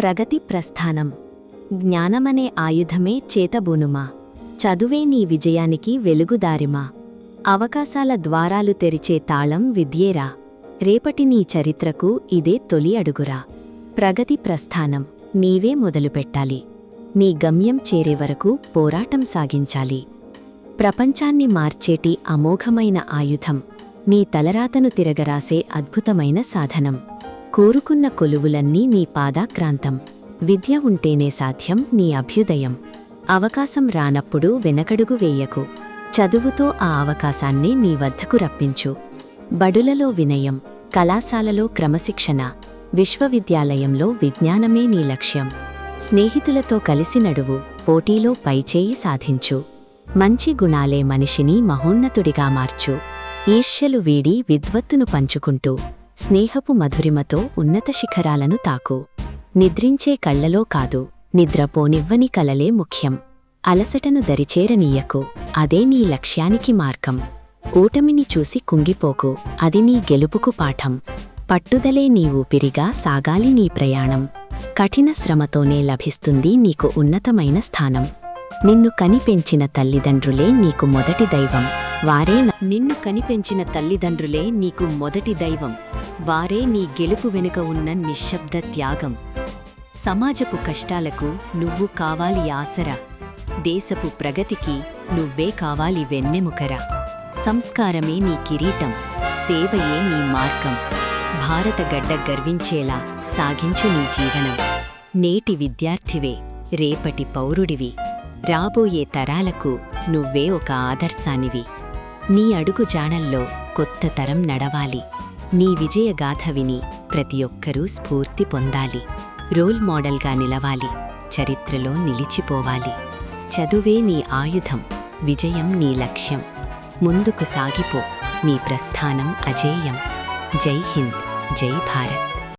ప్రగతి ప్రస్థానం. జ్ఞానమనే ఆయుధమే చేతబూనుమా. చదువే నీ విజయానికి వెలుగుదారిమా. అవకాశాల ద్వారాలు తెరిచే తాళం విద్యేరా. రేపటి నీ చరిత్రకు ఇదే తొలి అడుగురా. ప్రగతి ప్రస్థానం నీవే మొదలుపెట్టాలి. నీ గమ్యం చేరే వరకు పోరాటం సాగించాలి. ప్రపంచాన్ని మార్చేటి అమోఘమైన ఆయుధం, నీ తలరాతను తిరగరాసే అద్భుతమైన సాధనం. కోరుకున్న కొలువులన్నీ నీ పాదాక్రాంతం. విద్య ఉంటేనే సాధ్యం నీ అభ్యుదయం. అవకాశం రానప్పుడు వెనకడుగు వేయకు. చదువుతో ఆ అవకాశాన్ని నీ వద్దకు రప్పించు. బడులలో వినయం, కళాశాలలో క్రమశిక్షణ, విశ్వవిద్యాలయంలో విజ్ఞానమే నీ లక్ష్యం. స్నేహితులతో కలిసి నడువు, పోటీలో పైచేయి సాధించు. మంచి గుణాలే మనిషిని మహోన్నతుడిగా మార్చు. ఈర్ష్యలు వీడి విద్వత్తును పంచుకుంటూ స్నేహపు మధురిమతో ఉన్నత శిఖరాలను తాకు. నిద్రించే కళ్లలో కాదు, నిద్రపోనివ్వని కలలే ముఖ్యం. అలసటను దరిచేరనీయకు, అదే నీ లక్ష్యానికి మార్గం. ఓటమిని చూసి కుంగిపోకు, అది నీ గెలుపుకు పాఠం. పట్టుదలే నీ ఊపిరిగా సాగాలి నీ ప్రయాణం. కఠిన శ్రమతోనే లభిస్తుంది నీకు ఉన్నతమైన స్థానం. నిన్ను కనిపెంచిన తల్లిదండ్రులే నీకు మొదటి దైవం. నిన్ను కనిపెంచిన తల్లిదండ్రులే నీకు మొదటి దైవం. వారే నీ గెలుపు వెనుక ఉన్న నిశ్శబ్ద త్యాగం. సమాజపు కష్టాలకు నువ్వు కావాలి ఆసరా. దేశపు ప్రగతికి నువ్వే కావాలి వెన్నెముకరా. సంస్కారమే నీ కిరీటం, సేవయే నీ మార్గం. భారతగడ్డ గర్వించేలా సాగించు నీ జీవనం. నేటి విద్యార్థివే రేపటి పౌరుడివి. రాబోయే తరాలకు నువ్వే ఒక ఆదర్శానివి. నీ అడుగు జాడల్లో కొత్త తరం నడవాలి. నీ విజయగాథ విని ప్రతి ఒక్కరూ స్ఫూర్తి పొందాలి. రోల్ మోడల్గా నిలవాలి, చరిత్రలో నిలిచిపోవాలి. చదువే నీ ఆయుధం, విజయం నీ లక్ష్యం. ముందుకు సాగిపో, నీ ప్రస్థానం అజేయం. జై హింద్, జై భారత్.